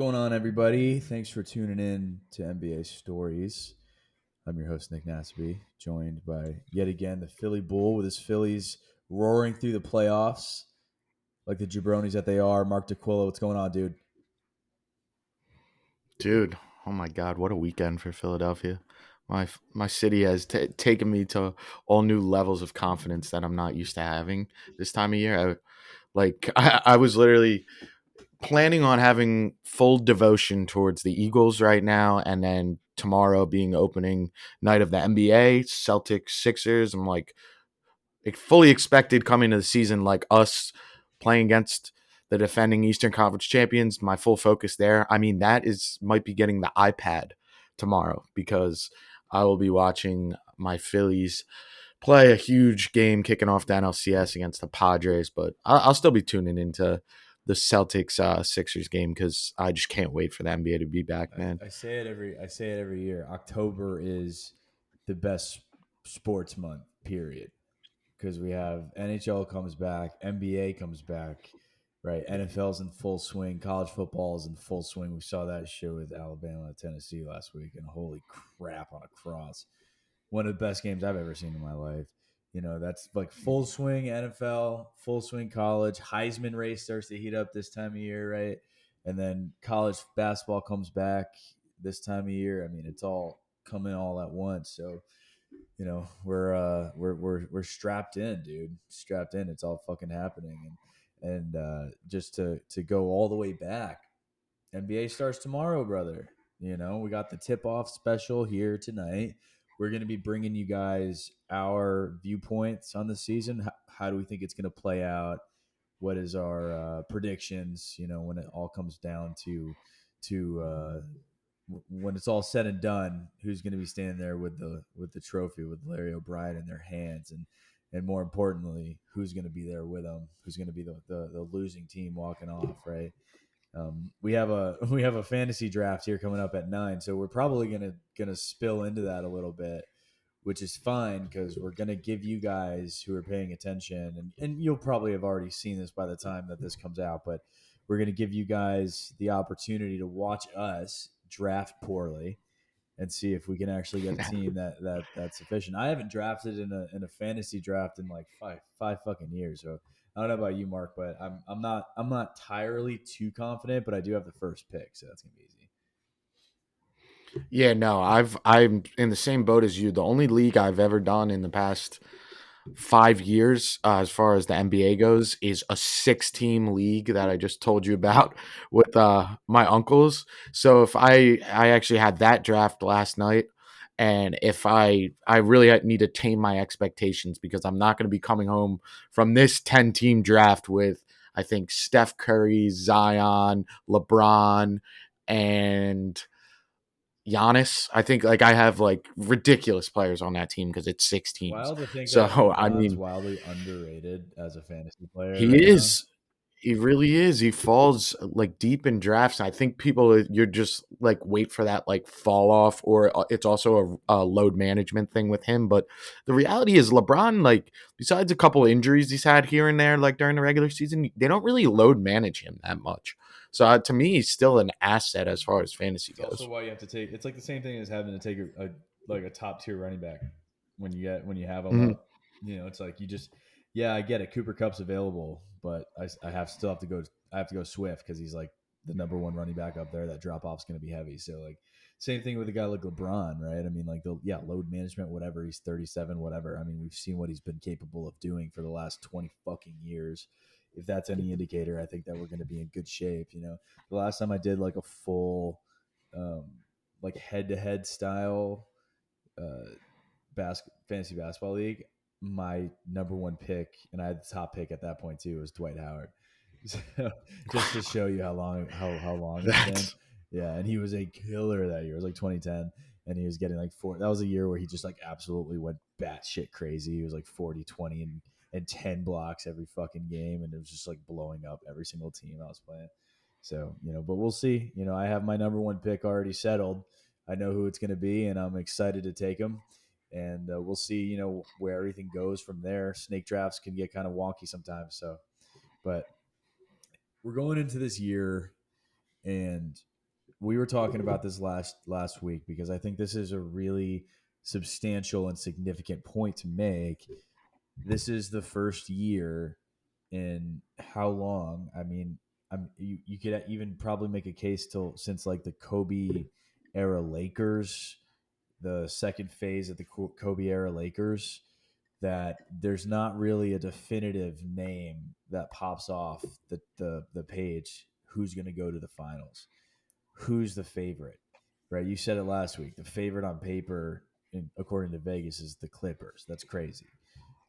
going on, everybody? Thanks for tuning in to NBA Stories. I'm your host, Nick Nasby, joined by, yet again, the Philly Bull with his Phillies roaring through the playoffs like the jabronies that they are. Mark DeQuillo, what's going on, dude? Dude, oh my God, what a weekend for Philadelphia. My city has taken me to all new levels of confidence that I'm not used to having this time of year. I was literally planning on having full devotion towards the Eagles right now, and then tomorrow being opening night of the NBA, Celtics, Sixers. I'm like, fully expected coming to the season, like us playing against the defending Eastern Conference champions. My full focus there. I mean, might be getting the iPad tomorrow because I will be watching my Phillies play a huge game kicking off the NLCS against the Padres. But I'll still be tuning into the Celtics Sixers game because I just can't wait for the NBA to be back, man. I say it every year. October is the best sports month, period. Because we have NHL comes back, NBA comes back, right? NFL's in full swing, college football is in full swing. We saw that show with Alabama and Tennessee last week, and holy crap on a cross. One of the best games I've ever seen in my life. You know, that's like full swing NFL, full swing college. Heisman race starts to heat up this time of year, right? And then college basketball comes back this time of year. I mean, it's all coming all at once. So you know we're strapped in, dude. Strapped in. It's all fucking happening, and just to go all the way back, NBA starts tomorrow, brother. You know, we got the tip off special here tonight. We're going to be bringing you guys our viewpoints on the season. How do we think it's going to play out? What is our predictions, you know, when it all comes down to when it's all said and done, who's going to be standing there with the trophy with Larry O'Brien in their hands, and more importantly, who's going to be there with them? Who's going to be the losing team walking off? Right. We have a we have a fantasy draft here coming up at 9, so we're probably gonna spill into that a little bit, which is fine because we're gonna give you guys who are paying attention, and you'll probably have already seen this by the time that this comes out, but we're gonna give you guys the opportunity to watch us draft poorly and see if we can actually get a team that's sufficient. I haven't drafted in a fantasy draft in like five fucking years. So I don't know about you, Mark, but I'm not entirely too confident, but I do have the first pick, so that's gonna be easy. Yeah, no, I'm in the same boat as you. The only league I've ever done in the past 5 years, as far as the NBA goes, is a 6 team league that I just told you about with my uncles. So if I actually had that draft last night, and if I really need to tame my expectations because I'm not going to be coming home from this 10 team draft with I think Steph Curry, Zion, LeBron, and Giannis. I think like I have like ridiculous players on that team because it's 6 teams. Wild to think So that I LeBron's mean, wildly underrated as a fantasy player right he now. is. He really is. He falls like deep in drafts. I think people you're just like wait for that like fall off, or it's also a load management thing with him. But the reality is, LeBron, like besides a couple of injuries he's had here and there, like during the regular season, they don't really load manage him that much. So to me, he's still an asset as far as fantasy It's also goes. why you have to take. It's like the same thing as having to take like a top tier running back when you have them Mhm. up. You know, it's like you just yeah, I get it. Cooper Cup's available, but I have still have to go. I have to go Swift because he's like the number one running back up there. That drop off's going to be heavy. So like same thing with a guy like LeBron, right? I mean, like the load management, whatever. He's 37, whatever. I mean, we've seen what he's been capable of doing for the last 20 fucking years. If that's any indicator, I think that we're going to be in good shape. You know, the last time I did like a full um, like head to head style uh, fantasy basketball league, my number one pick, and I had the top pick at that point too, was Dwight Howard. So, just to show you how long it's been. That's Yeah, and he was a killer that year. It was like 2010, and he was getting like four. That was a year where he just like absolutely went batshit crazy. He was like 40, 20, and 10 blocks every fucking game, and it was just like blowing up every single team I was playing. So, you know, but we'll see. You know, I have my number one pick already settled. I know who it's going to be, and I'm excited to take him. And we'll see, you know, where everything goes from there. Snake drafts can get kind of wonky sometimes. So, but we're going into this year, and we were talking about this last week because I think this is a really substantial and significant point to make. This is the first year in how long? I mean, you could even probably make a case till since like the Kobe era Lakers, the second phase of the Kobe era Lakers, that there's not really a definitive name that pops off the page who's going to go to the finals, who's the favorite, right? You said it last week. The favorite on paper, according to Vegas, is the Clippers. That's crazy,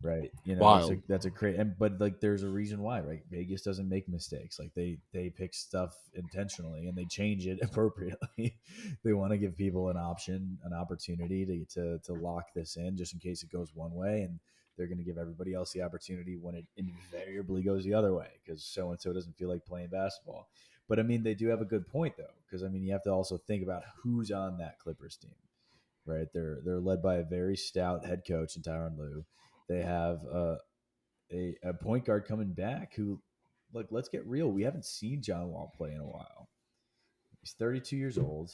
right? You know, Wild. that's a great, and but like there's a reason why, right? Vegas doesn't make mistakes. Like they pick stuff intentionally and they change it appropriately. They want to give people an option, an opportunity to lock this in just in case it goes one way, and they're going to give everybody else the opportunity when it invariably goes the other way because so and so doesn't feel like playing basketball. But I mean, they do have a good point though, because I mean, you have to also think about who's on that Clippers team, right? They're led by a very stout head coach in Tyronn Lue. They have a point guard coming back who, like, let's get real. We haven't seen John Wall play in a while. He's 32 years old,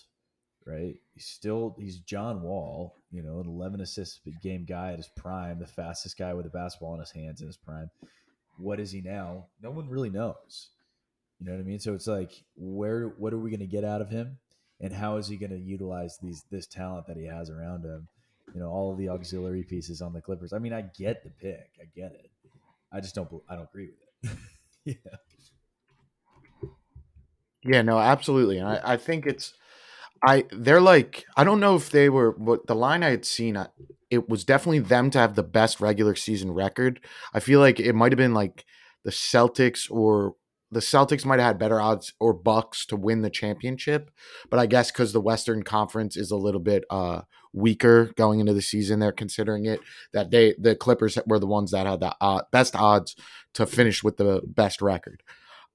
right? He's John Wall, you know, an 11 assist game guy at his prime, the fastest guy with a basketball in his hands in his prime. What is he now? No one really knows. You know what I mean? So it's like, what are we going to get out of him, and how is he going to utilize this talent that he has around him? You know, all of the auxiliary pieces on the Clippers. I mean, I get the pick, I get it. I don't agree with it. Yeah, Yeah, no, absolutely. And I think they're like, I don't know if they were, what the line I had seen, it was definitely them to have the best regular season record. I feel like it might have been like the Celtics, or the Celtics might have had better odds, or Bucks to win the championship. But I guess because the Western Conference is a little bit weaker going into the season, they're considering it that the Clippers were the ones that had the best odds to finish with the best record.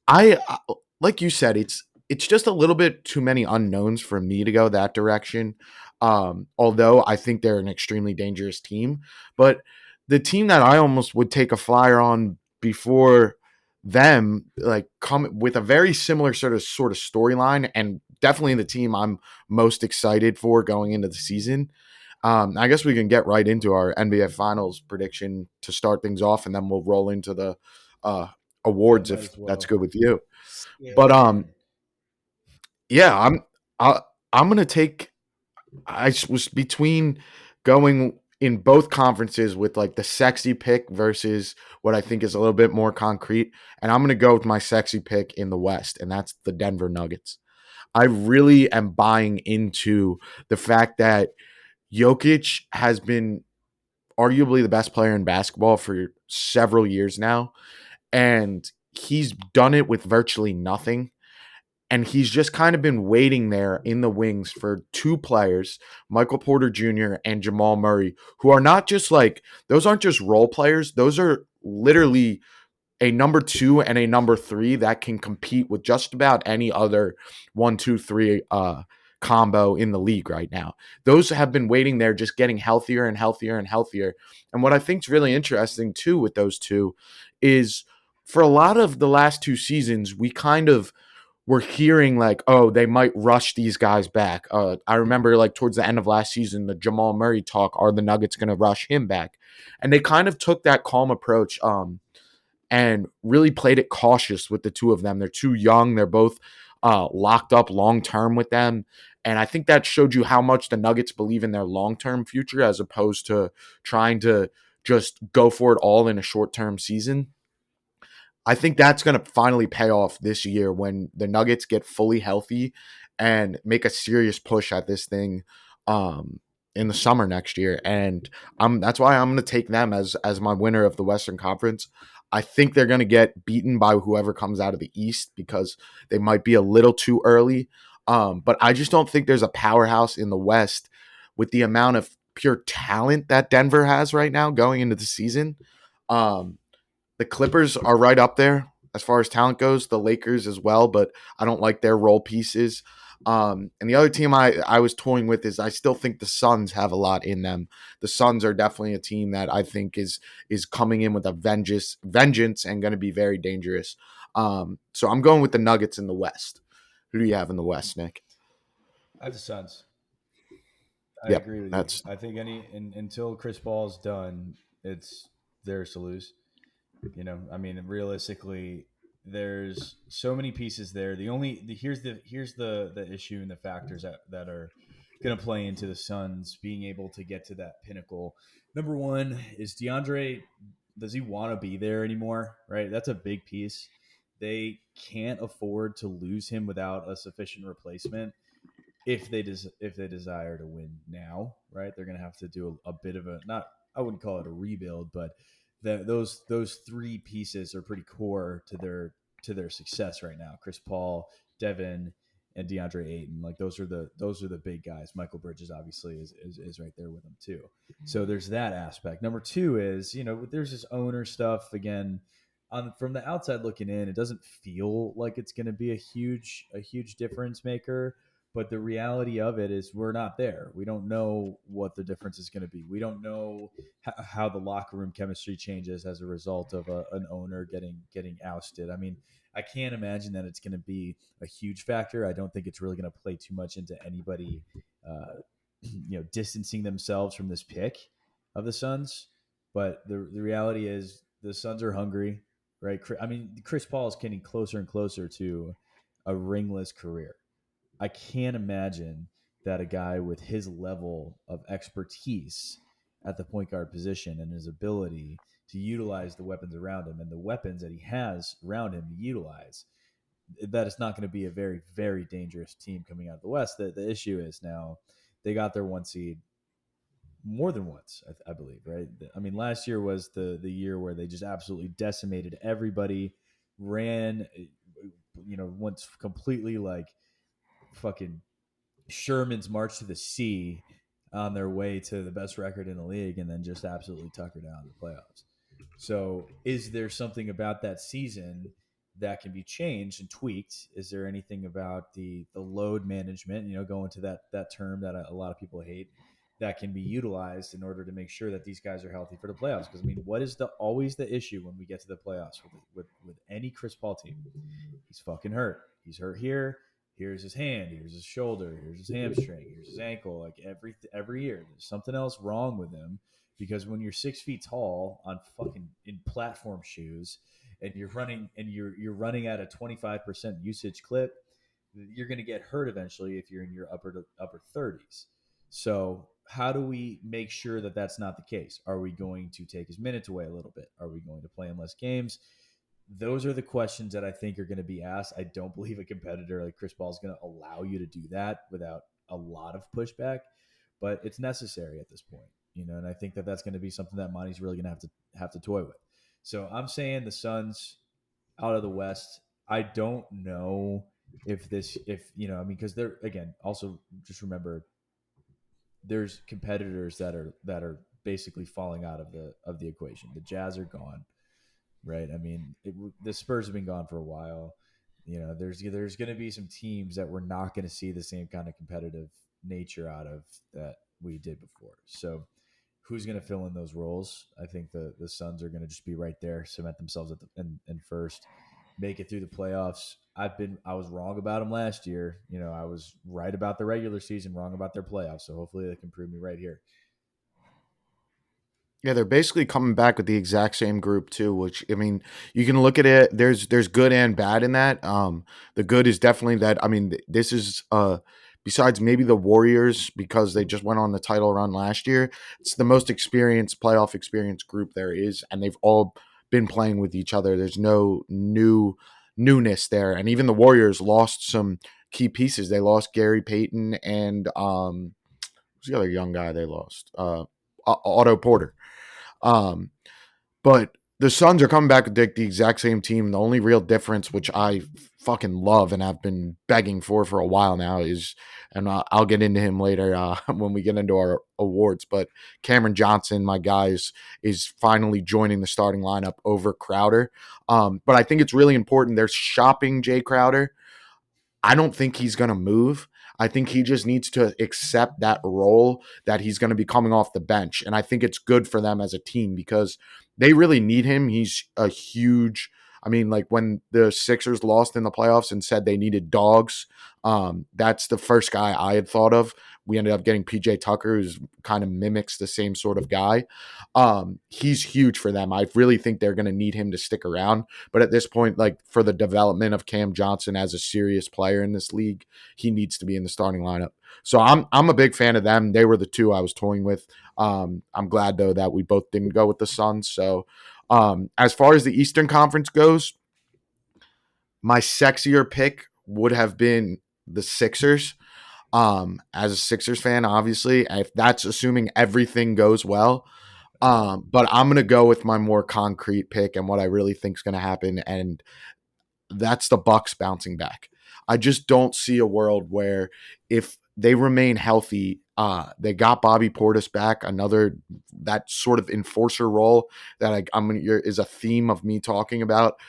Like you said, it's just a little bit too many unknowns for me to go that direction. Although I think they're an extremely dangerous team, but the team that I almost would take a flyer on before them, like, come with a very similar sort of storyline, and definitely the team I'm most excited for going into the season. I guess we can get right into our NBA Finals prediction to start things off, and then we'll roll into the uh, yeah, awards might if as that's well. good with you. Yeah, But that's fine. yeah, I, I'm gonna take. Was between going in both conferences with like the sexy pick versus what I think is a little bit more concrete, and I'm gonna go with my sexy pick in the West, and that's the Denver Nuggets. I really am buying into the fact that Jokic has been arguably the best player in basketball for several years now, and he's done it with virtually nothing. And he's just kind of been waiting there in the wings for two players, Michael Porter Jr. and Jamal Murray, who are not just like, those aren't just role players. Those are literally a number two and a number three that can compete with just about any other 1, 2, 3 combo in the league right now. Those have been waiting there, just getting healthier and healthier and healthier. And what I think is really interesting too with those two is, for a lot of the last two seasons, we kind of were hearing like, oh, they might rush these guys back. I remember like towards the end of last season, the Jamal Murray talk, are the Nuggets going to rush him back? And they kind of took that calm approach, and really played it cautious with the two of them. They're too young. They're both locked up long term with them. And I think that showed you how much the Nuggets believe in their long term future as opposed to trying to just go for it all in a short term season. I think that's going to finally pay off this year when the Nuggets get fully healthy and make a serious push at this thing in the summer next year. And that's why I'm going to take them as my winner of the Western Conference. I think they're going to get beaten by whoever comes out of the East because they might be a little too early. But I just don't think there's a powerhouse in the West with the amount of pure talent that Denver has right now going into the season. Um, the Clippers are right up there as far as talent goes. The Lakers as well, but I don't like their role pieces. And the other team I was toying with is, I still think the Suns have a lot in them. The Suns are definitely a team that I think is coming in with a vengeance and going to be very dangerous. So I'm going with the Nuggets in the West. Who do you have in the West, Nick? I have the Suns. I Yep, agree with you. that's I think until Chris Paul's done, it's theirs to lose. I mean, realistically, there's so many pieces there. Here's the issue and the factors that are going to play into the Suns being able to get to that pinnacle. Number one is DeAndre. Does he want to be there anymore? Right, that's a big piece. They can't afford to lose him without a sufficient replacement if they desire to win now, right? They're going to have to do a bit of a not I wouldn't call it a rebuild, but those three pieces are pretty core to their success right now. Chris Paul, Devin, and DeAndre Ayton, like those are the big guys. Michael Bridges obviously is right there with them too. So there's that aspect. Number two is there's this owner stuff again. From the outside looking in, it doesn't feel like it's going to be a huge difference maker, but the reality of it is we're not there. We don't know what the difference is going to be. We don't know how the locker room chemistry changes as a result of an owner getting ousted. I mean, I can't imagine that it's going to be a huge factor. I don't think it's really going to play too much into anybody, distancing themselves from this pick of the Suns. But the reality is the Suns are hungry, right? I mean, Chris Paul is getting closer and closer to a ringless career. I can't imagine that a guy with his level of expertise at the point guard position and his ability to utilize the weapons around him and the weapons that he has around him to utilize, that it's not going to be a very, very dangerous team coming out of the West. The issue is now they got their one seed more than once, I believe, right? I mean, last year was the year where they just absolutely decimated everybody, ran, once completely like fucking Sherman's march to the sea on their way to the best record in the league and then just absolutely tucker down the playoffs. So, is there something about that season that can be changed and tweaked? Is there anything about the load management, going to that term that a lot of people hate, that can be utilized in order to make sure that these guys are healthy for the playoffs? Because I mean, what is the always the issue when we get to the playoffs with any Chris Paul team? He's fucking hurt. He's hurt here. Here's his hand. Here's his shoulder. Here's his hamstring. Here's his ankle. Like every year, there's something else wrong with him. Because when you're 6 feet tall on fucking in platform shoes, and you're running at a 25% usage clip, you're going to get hurt eventually if you're in your upper 30s. So how do we make sure that that's not the case? Are we going to take his minutes away a little bit? Are we going to play him less games? Those are the questions that I think are going to be asked. I don't believe a competitor like Chris Paul is going to allow you to do that without a lot of pushback, but it's necessary at this point, and I think that that's going to be something that Monty's really going to have to toy with. So I'm saying the Suns out of the West. I don't know if I mean, because they're again also just remember there's competitors that are basically falling out of the equation. The Jazz are gone, right? I mean, the Spurs have been gone for a while. There's going to be some teams that we're not going to see the same kind of competitive nature out of that we did before. So, who's going to fill in those roles? I think the Suns are going to just be right there, cement themselves in first, make it through the playoffs. I was wrong about them last year. I was right about the regular season, wrong about their playoffs. So hopefully they can prove me right here. Yeah, they're basically coming back with the exact same group too. Which I mean, you can look at it. There's good and bad in that. The good is definitely that. I mean, this is besides maybe the Warriors because they just went on the title run last year. It's the most experienced playoff experience group there is, and they've all been playing with each other. There's no newness there, and even the Warriors lost some key pieces. They lost Gary Payton and who's the other young guy they lost? Otto Porter. Um, but the Suns are coming back with the exact same team. The only real difference, which I fucking love and have been begging for a while now, is, and I'll get into him later when we get into our awards, but Cameron Johnson, my guy, is finally joining the starting lineup over Crowder. But I think it's really important. They're shopping Jay Crowder. I don't think he's going to move. I think he just needs to accept that role that he's going to be coming off the bench. And I think it's good for them as a team because they really need him. He's a huge I mean, like when the Sixers lost in the playoffs and said they needed dogs, that's the first guy I had thought of. We ended up getting PJ Tucker, who's kind of mimics the same sort of guy. He's huge for them. I really think they're going to need him to stick around. But at this point, like for the development of Cam Johnson as a serious player in this league, he needs to be in the starting lineup. So I'm a big fan of them. They were the two I was toying with. I'm glad though that we both didn't go with the Suns. So as far as the Eastern Conference goes, my sexier pick would have been the Sixers. As a Sixers fan, obviously, if that's assuming everything goes well. But I'm gonna go with my more concrete pick and what I really think is gonna happen, and that's the Bucks bouncing back. I just don't see a world where if they remain healthy, they got Bobby Portis back, another that sort of enforcer role that I'm is a theme of me talking about.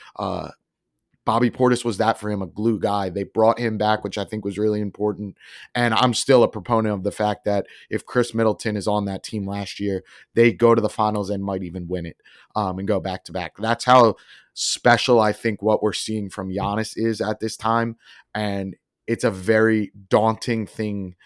Bobby Portis was that for him, a glue guy. They brought him back, which I think was really important. And I'm still a proponent of the fact that if Chris Middleton is on that team last year, they go to the finals and might even win it and go back to back. That's how special I think what we're seeing from Giannis is at this time. And it's a very daunting thing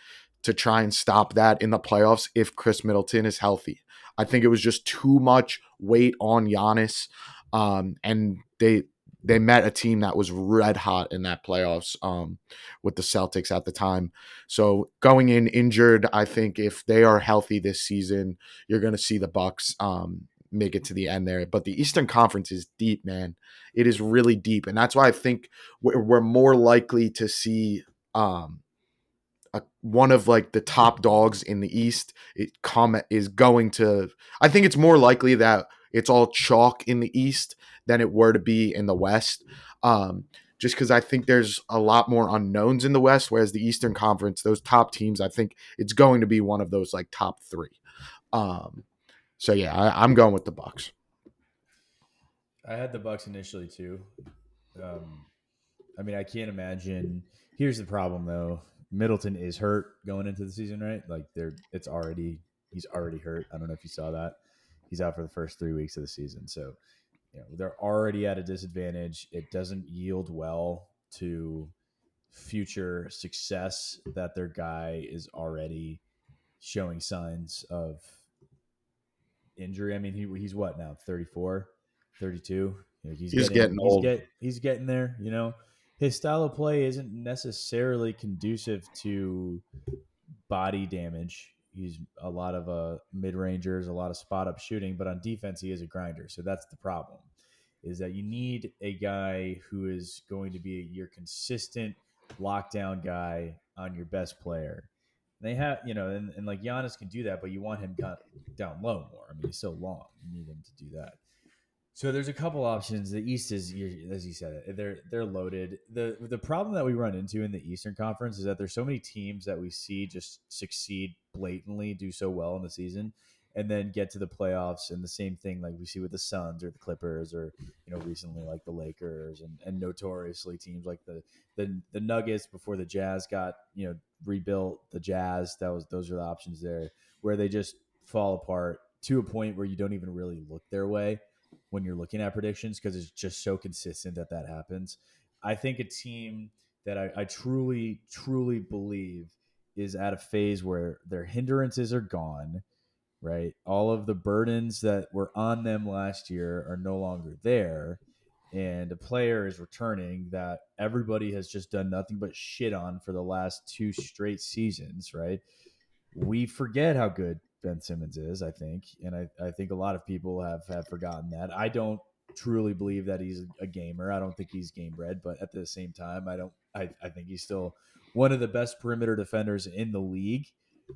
to try and stop that in the playoffs if Chris Middleton is healthy. I think it was just too much weight on Giannis. And they met a team that was red hot in that playoffs with the Celtics at the time. So going in injured, I think if they are healthy this season, you're going to see the Bucks make it to the end there. But the Eastern Conference is deep, man. It is really deep, and that's why I think we're more likely to see one of like the top dogs in the East. Is going to. I think it's more likely that it's all chalk in the East than it were to be in the West. Just because I think there's a lot more unknowns in the West, whereas the Eastern Conference, those top teams, I think it's going to be one of those like top three. So yeah, I'm going with the Bucks. I had the Bucks initially too. Um, I mean, I can't imagine. Here's the problem though: Middleton is hurt going into the season, right? Like he's already hurt. I don't know if you saw that. He's out for the first 3 weeks of the season, so they're already at a disadvantage. It doesn't yield well to future success that their guy is already showing signs of injury. I mean, he's what now? 34, 32. He's He's getting getting old. he's getting there. His style of play isn't necessarily conducive to body damage. He's a lot of mid rangers, a lot of spot up shooting, but on defense he is a grinder. So that's the problem. Is that you need a guy who is going to be your consistent lockdown guy on your best player. They have, and like Giannis can do that, but you want him down low more. I mean, he's so long. You need him to do that. So there's a couple options. The East is, as you said, they're loaded. The problem that we run into in the Eastern Conference is that there's so many teams that we see just succeed blatantly, do so well in the season, and then get to the playoffs, and the same thing like we see with the Suns or the Clippers or recently like the Lakers and notoriously teams like the Nuggets before the Jazz got rebuilt. The Jazz, those are the options there where they just fall apart to a point where you don't even really look their way when you're looking at predictions because it's just so consistent that happens. I think a team that I truly, truly believe is at a phase where their hindrances are gone, right? All of the burdens that were on them last year are no longer there. And a player is returning that everybody has just done nothing but shit on for the last 2 straight seasons, right? We forget how good Ben Simmons is, I think. And I think a lot of people have forgotten that. I don't truly believe that he's a gamer. I don't think he's game bred, but at the same time, I think he's still one of the best perimeter defenders in the league,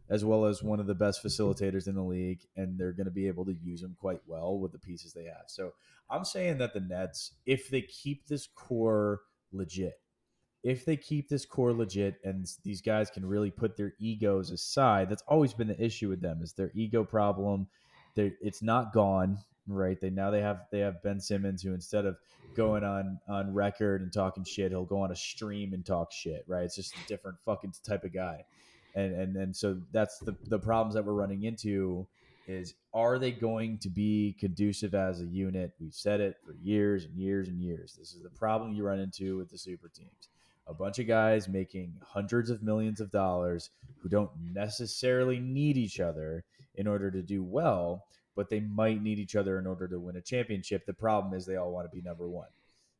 as well as one of the best facilitators in the league, and they're going to be able to use him quite well with the pieces they have. So I'm saying that the Nets, if they keep this core legit, if they keep this core legit and these guys can really put their egos aside, that's always been the issue with them is their ego problem. It's not gone, right? They have Ben Simmons who instead of going on record and talking shit, he'll go on a stream and talk shit, right? It's just a different fucking type of guy. And so that's the problems that we're running into is, are they going to be conducive as a unit? We've said it for years and years and years. This is the problem you run into with the super teams. A bunch of guys making hundreds of millions of dollars who don't necessarily need each other in order to do well, but they might need each other in order to win a championship. The problem is they all want to be number one.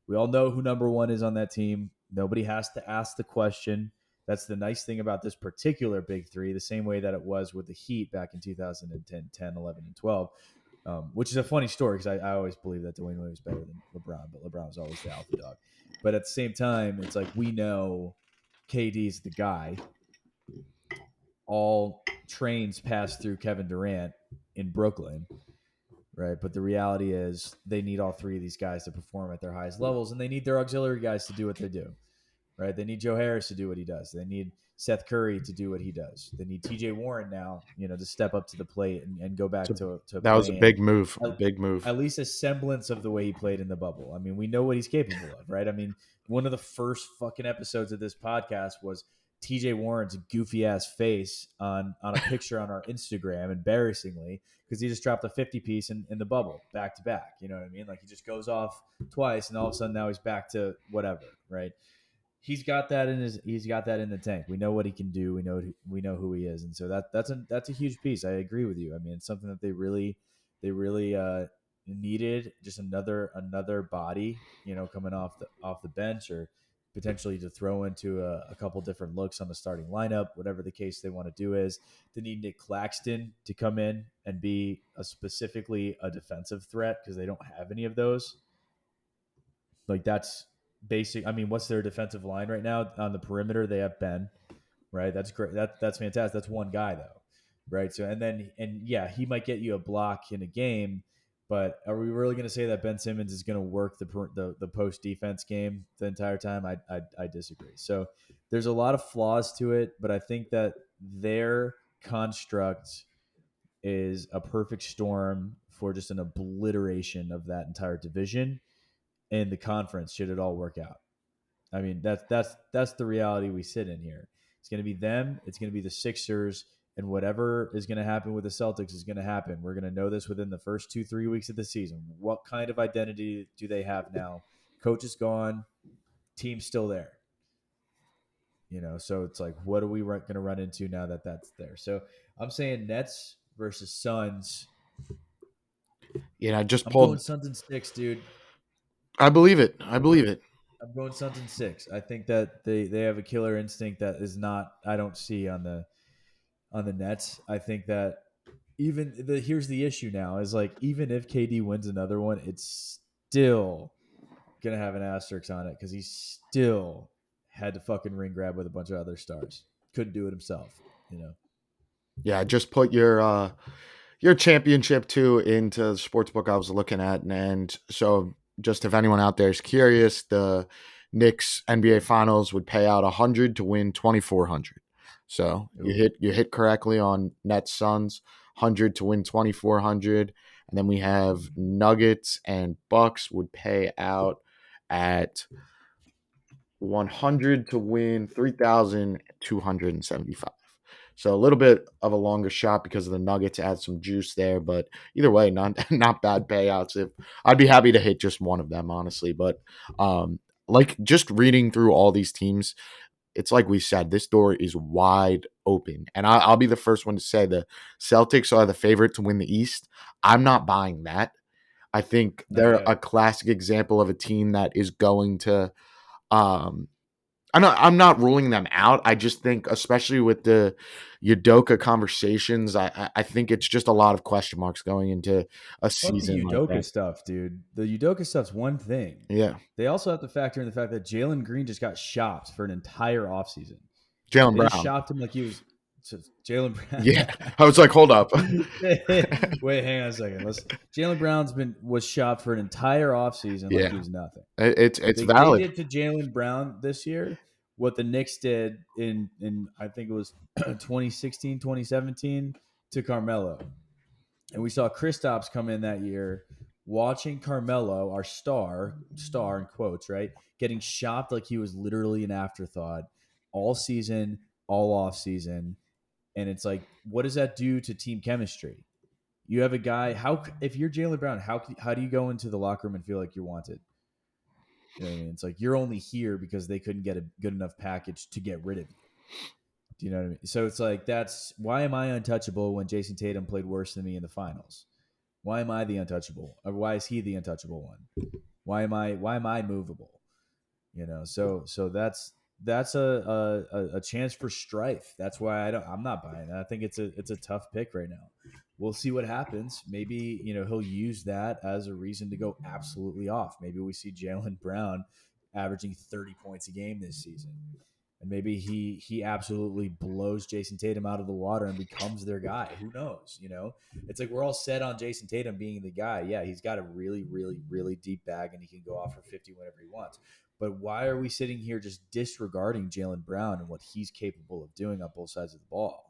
We all know who number one is on that team. Nobody has to ask the question. That's the nice thing about this particular big three, the same way that it was with the Heat back in 2010, 10, 11, and 12, which is a funny story because I always believe that Dwayne Wade was better than LeBron, but LeBron was always the alpha dog. But at the same time, it's like we know KD's the guy. All trains pass through Kevin Durant in Brooklyn, right? But the reality is they need all three of these guys to perform at their highest levels, and they need their auxiliary guys to do what they do, right? They need Joe Harris to do what he does. They need Seth Curry to do what he does. They need TJ Warren now, to step up to the plate and go back So to that was a playing big move. at, Big move. at least a semblance of the way he played in the bubble. I mean, we know what he's capable of, right? I mean, one of the first fucking episodes of this podcast was TJ Warren's goofy ass face on a picture on our Instagram, embarrassingly, because he just dropped a 50 piece in the bubble back to back. You know what I mean? Like he just goes off twice, and all of a sudden now he's back to whatever, right? He's got that in the tank. We know what he can do. We know who he is, and so that's a huge piece. I agree with you. I mean, it's something that they really needed, just another body, coming off the bench, or potentially to throw into a couple different looks on the starting lineup, whatever the case they want to do is. They need Nick Claxton to come in and be specifically a defensive threat because they don't have any of those. Like that's basic. I mean, what's their defensive line right now on the perimeter? They have Ben, right? That's great. That's fantastic. That's one guy though, right? So and yeah, he might get you a block in a game, but are we really going to say that Ben Simmons is going to work the post defense game the entire time? I disagree. So there's a lot of flaws to it, but I think that their construct is a perfect storm for just an obliteration of that entire division in the conference should it all work out. I mean, that's the reality we sit in here. It's going to be them. It's going to be the Sixers, and whatever is going to happen with the Celtics is going to happen. We're going to know this within the first 2-3 weeks of the season. What kind of identity do they have now? Coach is gone. Team's still there. So it's like, what are we going to run into now that that's there? So I'm saying Nets versus Suns. Yeah, I just I'm pulled. going Suns in 6, dude. I believe it. I I'm going believe it. I'm going Suns in 6. I think that they have a killer instinct that is not I don't see on the Nets. I think that here's the issue now is like even if KD wins another one, it's still gonna have an asterisk on it because he still had to fucking ring grab with a bunch of other stars. Couldn't do it himself. Yeah, just put your championship too into the sports book I was looking at, and so just if anyone out there is curious, the Knicks NBA Finals would pay out 100 to win 2,400. So you hit correctly on Nets Suns, 100 to win 2,400, and then we have Nuggets and Bucks would pay out at 100 to win 3,275. So a little bit of a longer shot because of the Nuggets add some juice there, but either way, not bad payouts. If I'd be happy to hit just one of them, honestly. But like just reading through all these teams, it's like we said, this door is wide open, and I'll be the first one to say the Celtics are the favorite to win the East. I'm not buying that. I think Not they're yet. a classic example of a team that is going to um, I'm not ruling them out. I just think, especially with the Udoka conversations, I think it's just a lot of question marks going into a Fuck the season like Udoka that. stuff, dude. The Udoka stuff's one thing. Yeah, They also have to factor in the fact that Jalen Green just got shopped for an entire offseason. Jalen They just Brown. shopped him like he was Jalen Yeah, Brown. I was like, hold up. Wait, hang on a second. Jalen Brown's was shopped for an entire offseason like he Yeah, was nothing. it's They valid. did to Jalen Brown this year what the Knicks did in I think it was 2016, 2017 to Carmelo. And we saw Kristaps come in that year watching Carmelo, our star in quotes, right, getting shopped like he was literally an afterthought all season, all off season. And it's like, what does that do to team chemistry? You have a guy. How if you're Jaylen Brown, how do you go into the locker room and feel like you're wanted? You know what I mean? It's like you're only here because they couldn't get a good enough package to get rid of you. Do you know what I mean? So it's like that's why am I untouchable when Jason Tatum played worse than me in the finals? Why am I the untouchable? Or why is he the untouchable one? Why am I movable? So that's a chance for strife. That's why I'm not buying that. I think it's a tough pick right now. We'll see what happens. Maybe he'll use that as a reason to go absolutely off. Maybe we see Jaylen Brown averaging 30 points a game this season, and maybe he absolutely blows Jason Tatum out of the water and becomes their guy. Who knows? It's like we're all set on Jason Tatum being the guy. Yeah, he's got a really, really, really deep bag, and he can go off for 50 whenever he wants. But why are we sitting here just disregarding Jaylen Brown and what he's capable of doing on both sides of the ball?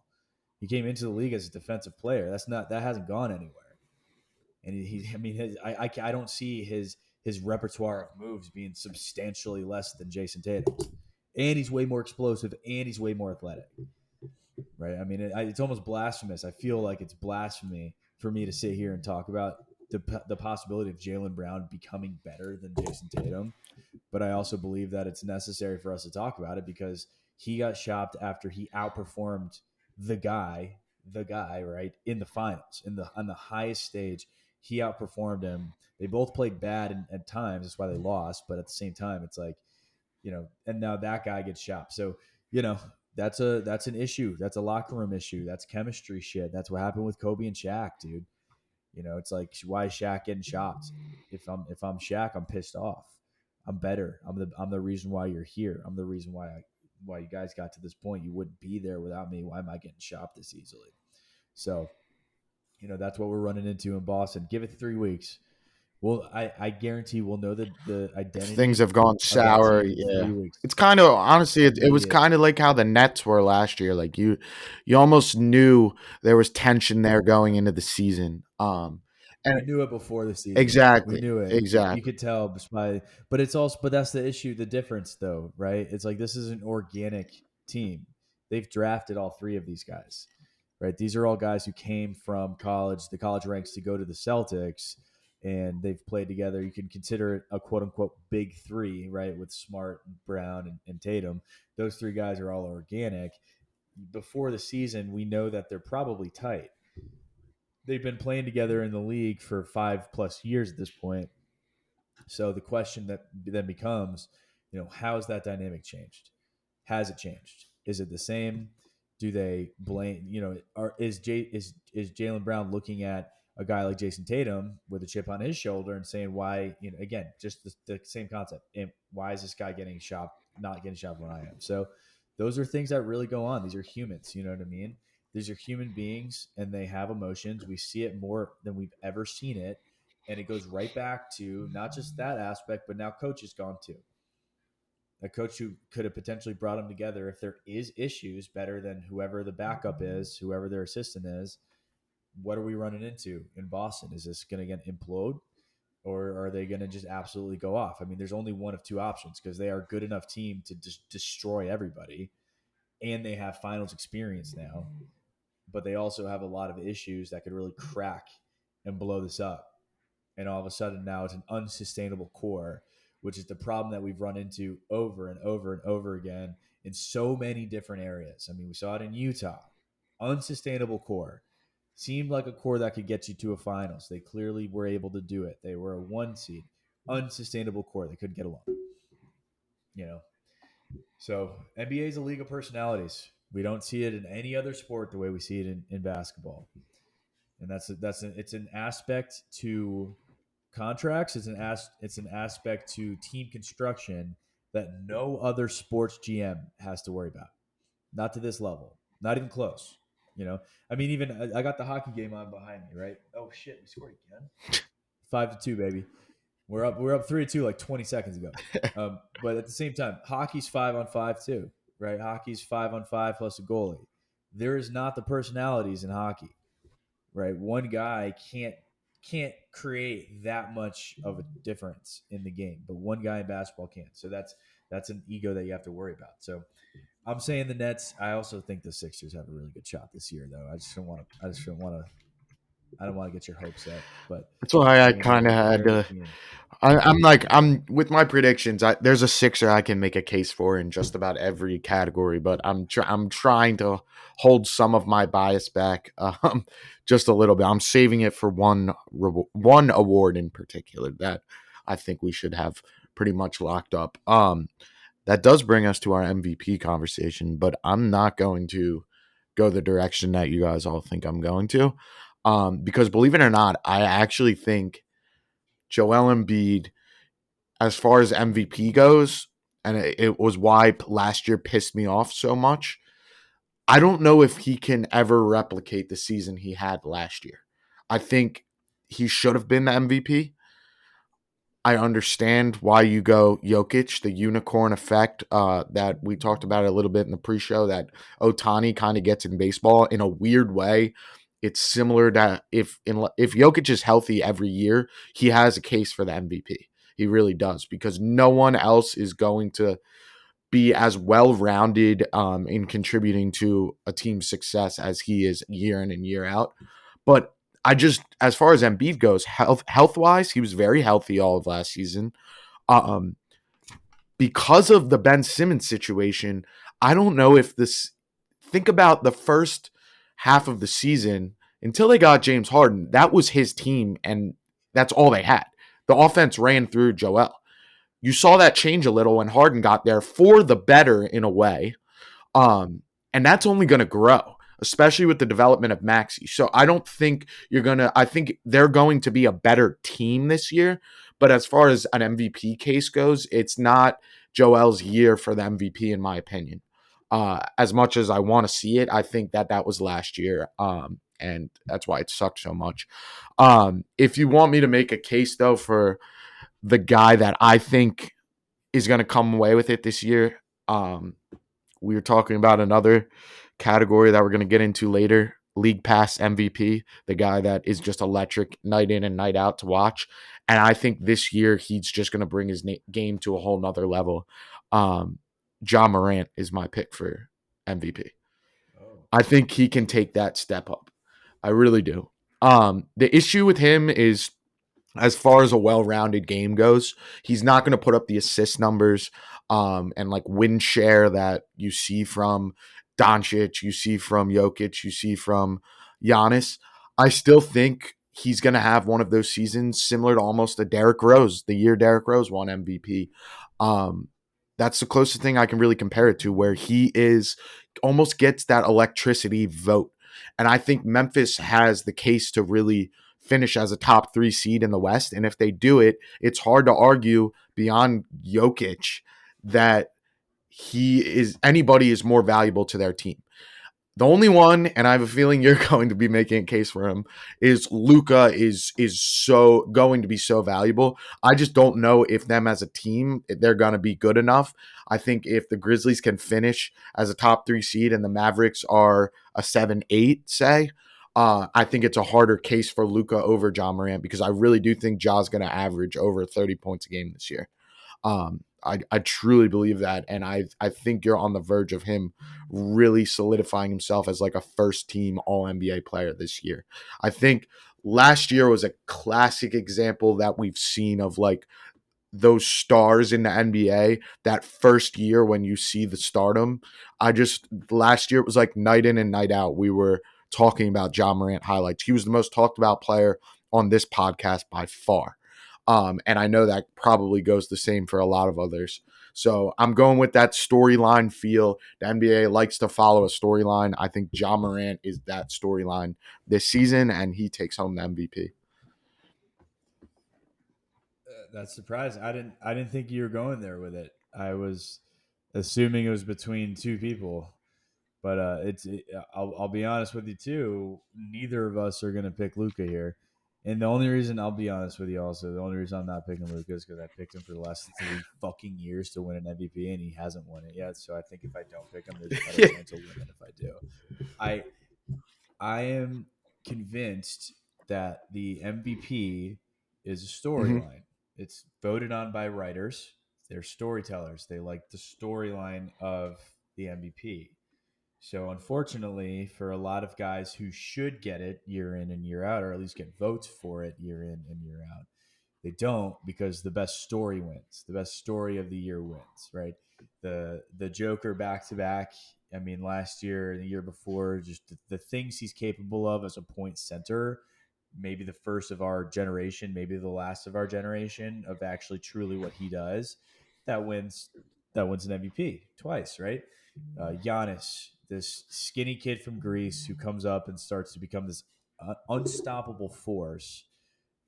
He came into the league as a defensive player. That hasn't gone anywhere. And I mean, I don't see his repertoire of moves being substantially less than Jason Tatum. And he's way more explosive, and he's way more athletic, right? I mean, it's almost blasphemous. I feel like it's blasphemy for me to sit here and talk about the possibility of Jaylen Brown becoming better than Jason Tatum. But I also believe that it's necessary for us to talk about it because he got shopped after he outperformed the guy, right, in the finals, on the highest stage. He outperformed him. They both played bad at times. That's why they lost. But at the same time, it's like, and now that guy gets shopped. So, that's an issue. That's a locker room issue. That's chemistry shit. That's what happened with Kobe and Shaq, dude. It's like, why is Shaq getting shopped? If I'm Shaq, I'm pissed off. I'm better. I'm the reason why you're here. I'm the reason why you guys got to this point. You wouldn't be there without me. Why am I getting shopped this easily? So, that's what we're running into in Boston. Give it 3 weeks. Well, I guarantee we'll know the Things identity have gone of that sour. team in Yeah, 3 weeks. it's kind of honestly, That's it was literally it. kind of like how the Nets were last year. Like you almost knew there was tension there going into the season. And We knew it before the season. We exactly, knew it. You exactly. could tell just by, but it's also, but that's the issue, the difference though, right? It's like this is an organic team. They've drafted all three of these guys, right? These are all guys who came from college, the college ranks to go to the Celtics, and they've played together. You can consider it a quote unquote big three, right? With Smart, Brown, and Tatum. Those three guys are all organic. Before the season, we know that they're probably tight. They've been playing together in the league for 5+ years at this point. So the question that then becomes, how has that dynamic changed? Has it changed? Is it the same? Do they blame? Is Jaylen Brown looking at a guy like Jason Tatum with a chip on his shoulder and saying why? Again, just the same concept. And why is this guy getting shopped, not getting shopped when I am? So those are things that really go on. These are humans. You know what I mean? These are human beings, and they have emotions. We see it more than we've ever seen it, and it goes right back to not just that aspect, but now coach is gone too. A coach who could have potentially brought them together if there is issues better than whoever the backup is, whoever their assistant is. What are we running into in Boston? Is this going to get implode, or are they going to just absolutely go off? I mean, there's only one of two options because they are a good enough team to just destroy everybody, and they have finals experience now, but they also have a lot of issues that could really crack and blow this up. And all of a sudden now it's an unsustainable core, which is the problem that we've run into over and over and over again in so many different areas. I mean, we saw it in Utah. Unsustainable core. Seemed like a core that could get you to a finals. They clearly were able to do it. They were a 1 seed. Unsustainable core. They couldn't get along. You know. So NBA is a league of personalities. We don't see it in any other sport the way we see it in basketball. And it's an aspect to contracts. It's an aspect to team construction that no other sports GM has to worry about. Not to this level. Not even close. I mean, even I got the hockey game on behind me, right? Oh shit, we scored again. 5-2, baby. We're up 3-2 like 20 seconds ago. But at the same time, hockey's 5-on-5 too, right? Hockey's 5-on-5 plus a goalie. There is not the personalities in hockey, right? One guy can't create that much of a difference in the game, but one guy in basketball can. So that's an ego that you have to worry about. So I'm saying the Nets. I also think the Sixers have a really good shot this year, though. I just don't want to. I don't want to get your hopes up, but That's why I I think it's kind of a had very good to. team. I'm with my predictions. There's a sixer I can make a case for in just about every category, but I'm trying to hold some of my bias back, just a little bit. I'm saving it for one award in particular that I think we should have pretty much locked up. That does bring us to our MVP conversation, but I'm not going to go the direction that you guys all think I'm going to, because believe it or not, I actually think Joel Embiid, as far as MVP goes, and it was why last year pissed me off so much. I don't know if he can ever replicate the season he had last year. I think he should have been the MVP. I understand why you go Jokic, the unicorn effect that we talked about a little bit in the pre-show that Otani kind of gets in baseball in a weird way. It's similar to if Jokic is healthy every year, he has a case for the MVP. He really does because no one else is going to be as well-rounded in contributing to a team's success as he is year in and year out. But I just, as far as Embiid goes, health wise, he was very healthy all of last season. Um, because of the Ben Simmons situation, I don't know if this. Think about the first half of the season until they got James Harden. That was his team, and that's all they had. The offense ran through Joel. You saw that change a little when Harden got there for the better in a way. And that's only going to grow, especially with the development of Maxi. So I don't think I think they're going to be a better team this year. But as far as an MVP case goes, it's not Joel's year for the MVP, in my opinion. As much as I want to see it, I think that was last year. And that's why it sucked so much. If you want me to make a case, though, for the guy that I think is going to come away with it this year, we were talking about another category that we're going to get into later, League Pass MVP, the guy that is just electric night in and night out to watch. And I think this year he's just going to bring his game to a whole nother level. Ja Morant is my pick for MVP. Oh, I think he can take that step up. I really do. The issue with him is, as far as a well-rounded game goes, he's not going to put up the assist numbers and like win share that you see from Doncic, you see from Jokic, you see from Giannis. I still think he's going to have one of those seasons similar to almost a Derrick Rose, the year Derrick Rose won MVP. Um, that's the closest thing I can really compare it to, where he is almost gets that electricity vote. And I think Memphis has the case to really finish as a top 3 seed in the West. And if they do it, it's hard to argue beyond Jokic that anybody is more valuable to their team. The only one, and I have a feeling you're going to be making a case for him, is Luka is so going to be so valuable. I just don't know if them as a team they're going to be good enough. I think if the Grizzlies can finish as a top 3 seed and the Mavericks are a 7-8, say, I think it's a harder case for Luka over Ja Morant because I really do think Ja's going to average over 30 points a game this year. I truly believe that, and I think you're on the verge of him really solidifying himself as like a first team All NBA player this year. I think last year was a classic example that we've seen of like those stars in the NBA that first year when you see the stardom. Last year it was like night in and night out. We were talking about Ja Morant highlights. He was the most talked about player on this podcast by far. And I know that probably goes the same for a lot of others. So I'm going with that storyline feel. The NBA likes to follow a storyline. I think Ja Morant is that storyline this season, and he takes home the MVP. that's surprising. I didn't think you were going there with it. I was assuming it was between two people. But I'll be honest with you too. Neither of us are gonna pick Luca here, and the only reason I'll be honest with you also, the only reason I'm not picking Luca is because I picked him for the last 3 fucking years to win an MVP, and he hasn't won it yet. So I think if I don't pick him, there's a better chance he'll win than if I do. I I am convinced that the MVP is a Mm-hmm. storyline. It's voted on by writers. They're storytellers. They like the storyline of the MVP. So unfortunately, for a lot of guys who should get it year in and year out, or at least get votes for it year in and year out, they don't, because the best story wins. The best story of the year wins, right? The Joker back to back. I mean, last year and the year before, just the things he's capable of as a point center. Maybe the first of our generation, maybe the last of our generation of actually truly what he does. That wins. That wins an MVP twice, right? Giannis, this skinny kid from Greece who comes up and starts to become this unstoppable force,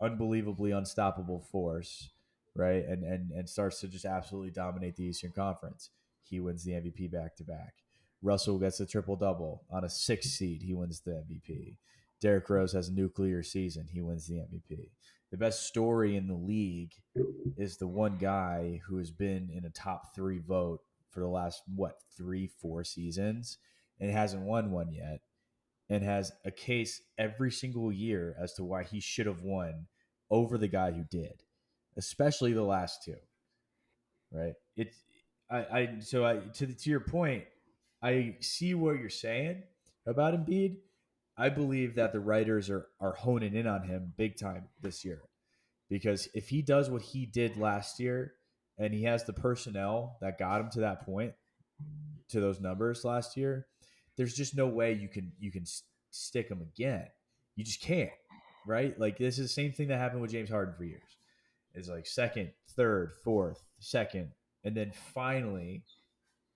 unbelievably unstoppable force, right? And starts to just absolutely dominate the Eastern Conference. He wins the MVP back to back. Russell gets a triple double on a 6 seed. He wins the MVP. Derrick Rose has a nuclear season. He wins the MVP. The best story in the league is the one guy who has been in a top three vote for the last, what, 3, 4 seasons and hasn't won one yet, and has a case every single year as to why he should have won over the guy who did, especially the last two. Right? It's to your point, I see what you're saying about Embiid. I believe that the writers are honing in on him big time this year, because if he does what he did last year and he has the personnel that got him to that point, to those numbers last year, there's just no way you can stick him again. You just can't, right? Like, this is the same thing that happened with James Harden for years. It's like second, third, fourth, second, and then finally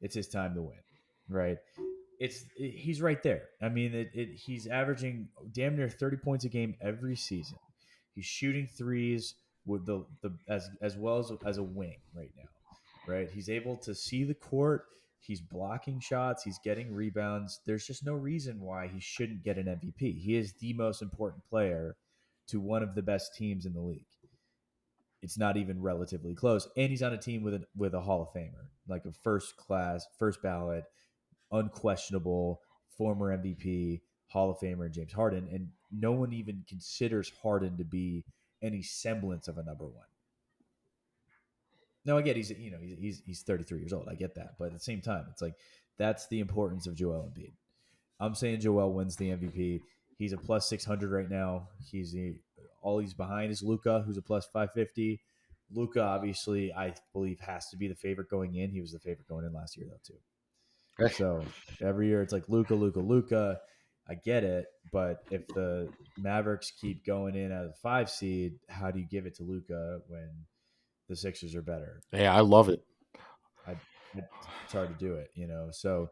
it's his time to win, right? He's right there. I mean, he's averaging damn near 30 points a game every season. He's shooting threes with the as well as a wing right now, right? He's able to see the court. He's blocking shots. He's getting rebounds. There's just no reason why he shouldn't get an MVP. He is the most important player to one of the best teams in the league. It's not even relatively close, and he's on a team with a Hall of Famer, like a first class, first ballot, unquestionable former MVP, Hall of Famer James Harden, and no one even considers Harden to be any semblance of a number one. Now, I get he's 33 years old. I get that, but at the same time, it's like that's the importance of Joel Embiid. I'm saying Joel wins the MVP. He's a plus 600 right now. All he's behind is Luka, who's a plus 550. Luka, obviously, I believe has to be the favorite going in. He was the favorite going in last year, though, too. So every year it's like Luka, Luka, Luka. I get it, but if the Mavericks keep going in as a 5 seed, how do you give it to Luka when the Sixers are better? Yeah, I love it. I, it's hard to do it. So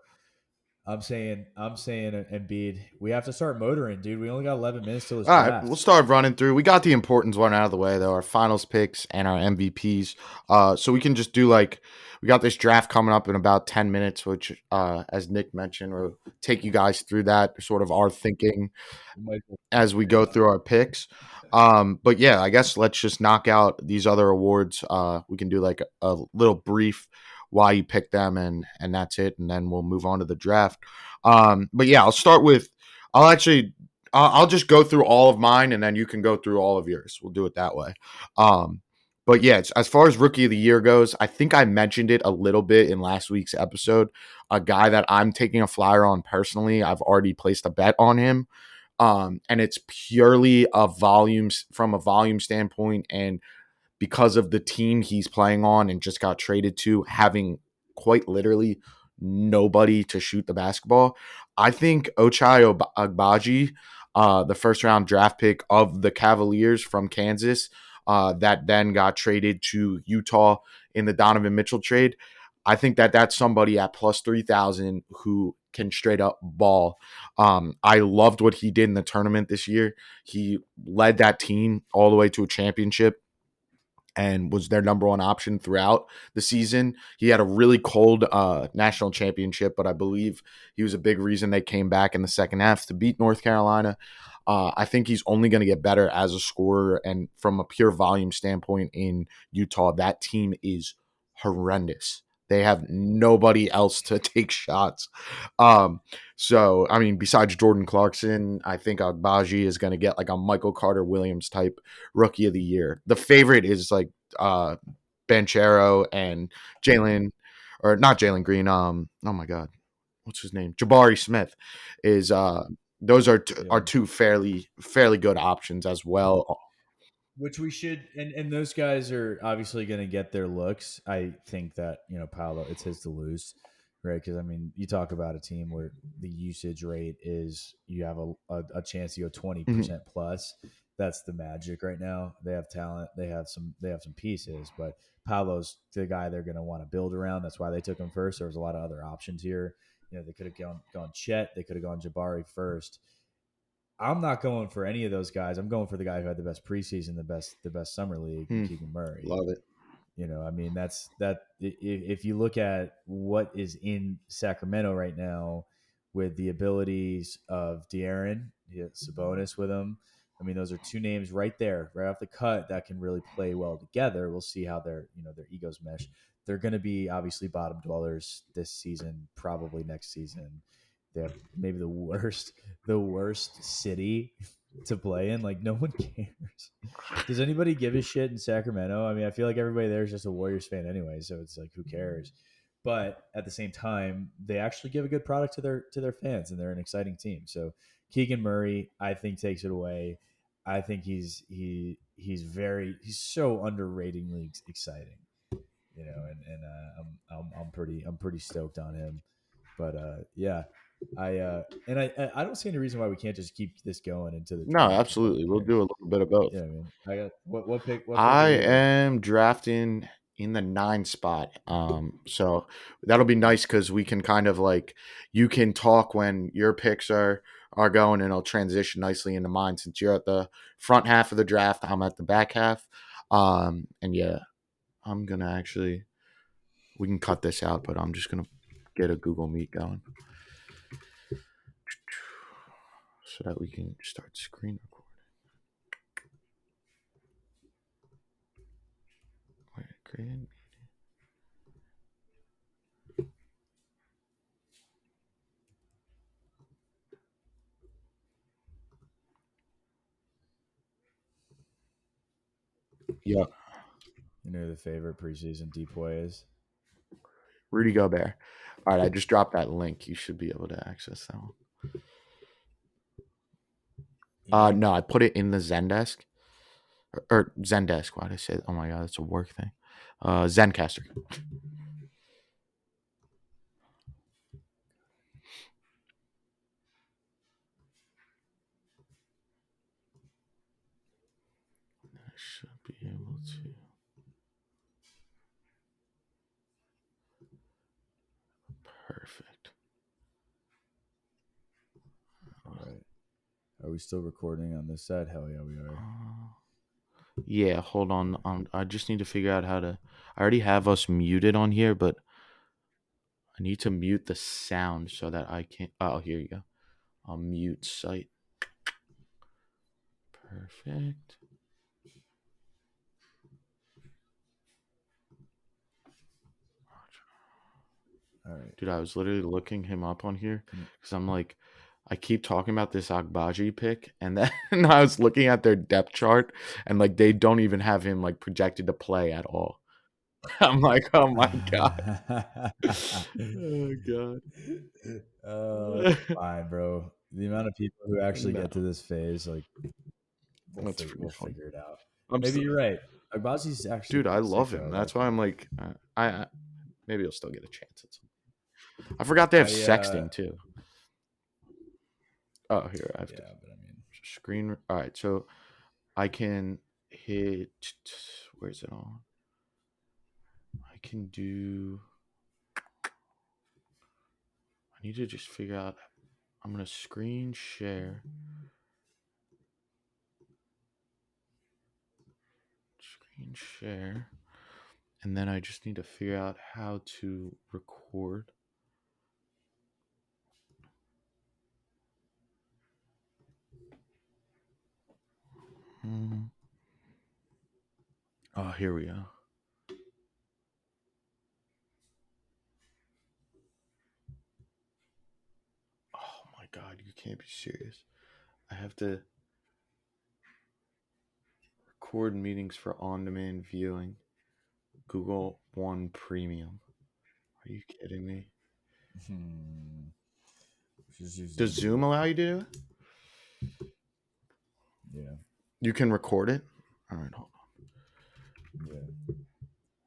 I'm saying Embiid. We have to start motoring, dude. We only got 11 minutes till this All right, draft. we'll start running through. We got the important one out of the way, though, our finals picks and our MVPs. So we can just do we got this draft coming up in about 10 minutes, which, as Nick mentioned, we'll take you guys through that, sort of our thinking as we go through our picks. But yeah, I guess let's just knock out these other awards. We can do like a little brief why you picked them, and that's it, and then we'll move on to the draft. But yeah, I'll actually I'll just go through all of mine, and then you can go through all of yours. We'll do it that way. But yeah, as far as rookie of the year goes, I think I mentioned it a little bit in last week's episode. A guy that I'm taking a flyer on personally, I've already placed a bet on him. And it's purely from a volume standpoint, and because of the team he's playing on and just got traded to, having quite literally nobody to shoot the basketball. I think Ochai Agbaji, the first round draft pick of the Cavaliers from Kansas, that then got traded to Utah in the Donovan Mitchell trade. I think that's somebody at plus 3,000 who can straight up ball. I loved what he did in the tournament this year. He led that team all the way to a championship and was their number one option throughout the season. He had a really cold national championship, but I believe he was a big reason they came back in the second half to beat North Carolina. I think he's only going to get better as a scorer, and from a pure volume standpoint in Utah, that team is horrendous. They have nobody else to take shots. So, I mean, besides Jordan Clarkson, I think Agbaji is going to get like a Michael Carter Williams type rookie of the year. The favorite is like Banchero and Jalen, or not Jalen Green. Oh my God. what's his name, Jabari Smith, is those are Yeah. two fairly good options as well. Which we should, and those guys are obviously going to get their looks. I think that Paolo, it's his to lose, right? Because I mean, you talk about a team where the usage rate is you have a chance to go 20% plus. That's the magic right now. They have talent. They have some pieces, but Paolo's the guy they're going to want to build around. That's why they took him first. There was a lot of other options here. They could have gone Chet. They could have gone Jabari first. I'm not going for any of those guys. I'm going for the guy who had the best preseason, the best summer league, and Keegan Murray. Love it. I mean, that's that. If you look at what is in Sacramento right now, with the abilities of De'Aaron, Sabonis with him, I mean, those are two names right there, right off the cut, that can really play well together. We'll see how their egos mesh. They're going to be obviously bottom dwellers this season, probably next season. They have maybe the worst city to play in. Like, no one cares. Does anybody give a shit in Sacramento? I mean, I feel like everybody there is just a Warriors fan anyway, so it's like, who cares? But at the same time, they actually give a good product to their fans, and they're an exciting team. So Keegan Murray, I think, takes it away. I think he's so underratedly exciting, and I'm pretty stoked on him. But yeah, I don't see any reason why we can't just keep this going into the No, draft. It's like, absolutely. who We'll do cares? a little bit of both. Yeah, I mean, I got what pick I are you doing? am drafting in the 9 spot. So that'll be nice because we can kind of like you can talk when your picks are going, and it'll transition nicely into mine since you're at the front half of the draft. I'm at the back half. And yeah, I'm gonna actually we can cut this out, but I'm just gonna get a Google Meet going so that we can start screen recording. Wait, create. Yeah, You know who the favorite preseason depoy is? Rudy Gobert. All right, I just dropped that link. You should be able to access that one. Easy. No, I put it in the Zendesk or Zendesk. Why did I say? Oh my god, it's a work thing. Zencaster. I should be able to. Perfect. All right. Are we still recording on this side? Hell yeah, we are. Yeah, hold on. I just need to figure out how to. I already have us muted on here, but I need to mute the sound so that I can. Oh, here you go. I'll mute site. Perfect. All right. Dude, I was literally looking him up on here because I'm like, I keep talking about this Agbaji pick, and then I was looking at their depth chart, and like they don't even have him like projected to play at all. I'm like, oh my god, oh god. It's fine, bro. The amount of people who actually No, get to this phase, like, we'll that's figure pretty we'll funny. figure it out. I'm Maybe still, you're right. Agbazi's actually dude, I pretty sick love though. him. I That's like why him. I'm like, I maybe he'll still get a chance at something. I forgot they have I sexting too. Oh, here I have to yeah, but I mean, screen. All right, so I can hit. Where's it on? I can do. I need to just figure out. I'm gonna screen share. Screen share. And then I just need to figure out how to record. Oh, here we go. Oh my god, you can't be serious. I have to record meetings for on-demand viewing. Google One Premium. Are you kidding me? Hmm. Just use Does Zoom. Zoom allow you to do it? Yeah. You can record it. All right, hold on. Yeah.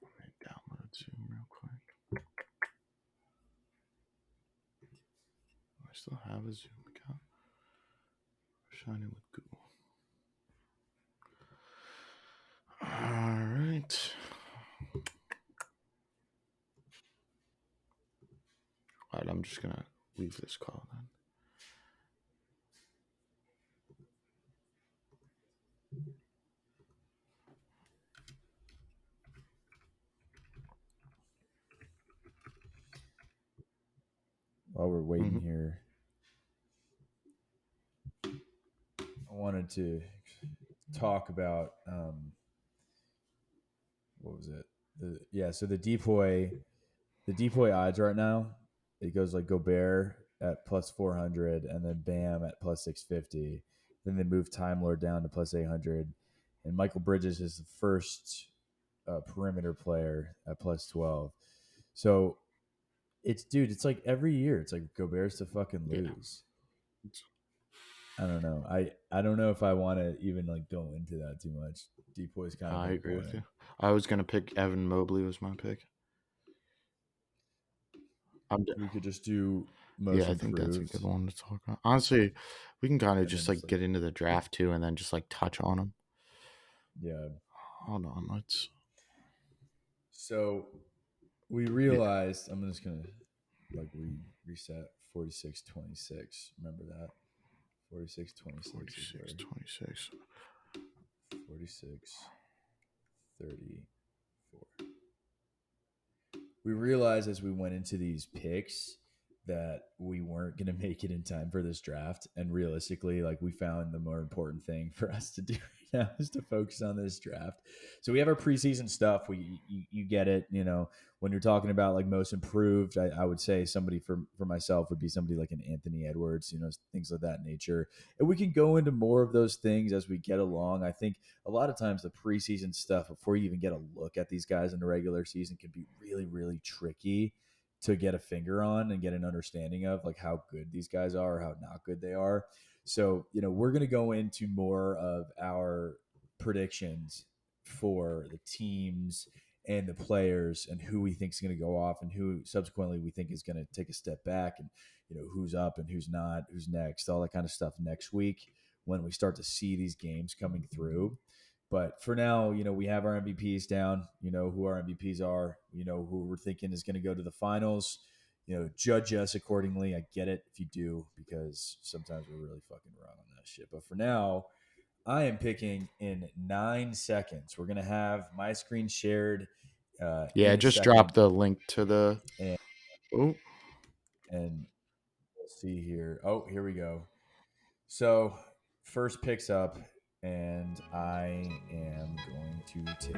Let me download Zoom real quick. I still have a Zoom account. Sign in with Google. All right. All right, I'm just gonna leave this call then. While we're waiting Mm-hmm. here, I wanted to talk about what was it? So the depoy odds right now, it goes like Gobert at plus 400, and then Bam at plus 650. Then they move Time Lord down to plus 800, and Michael Bridges is the first perimeter player at plus 12. So it's like every year it's like Gobert's to fucking Yeah, lose. I don't know. I don't know if I want to even like go into that too much. Depoy's kind of I agree with important. you. I was gonna pick Evan Mobley was my pick. We could just do most Yeah, I think that's a good improved, one to talk about. Honestly, we can kind of and then just just like like get into the draft too, and then just like touch on them. yeah. Hold on, let's. So we Yeah, realized I'm just gonna like reset 46-26. Remember that 46-26 is 46, where 26. 46-34. We realized as we went into these picks that we weren't going to make it in time for this draft, and realistically, like, we found the more important thing for us to do right now is to focus on this draft. So we have our preseason stuff. You get it. You know, when you're talking about like most improved, I would say somebody for myself would be somebody like an Anthony Edwards, you know, things of that nature. And we can go into more of those things as we get along. I think a lot of times the preseason stuff, before you even get a look at these guys in the regular season, can be really, really tricky to get a finger on and get an understanding of, like, how good these guys are or how not good they are. So, you know, we're going to go into more of our predictions for the teams and the players and who we think is going to go off and who subsequently we think is going to take a step back, and, you know, who's up and who's not, who's next, all that kind of stuff next week when we start to see these games coming through. But for now, you know, we have our MVPs down. You know who our MVPs are. You know who we're thinking is going to go to the finals. You know, judge us accordingly. I get it if you do, because sometimes we're really fucking wrong on that shit. But for now, I am picking in 9 seconds. We're gonna have my screen shared Yeah, in a just drop second, the link to the. and Oh, and we'll see here. Oh, here we go. So first picks up, and I am going to take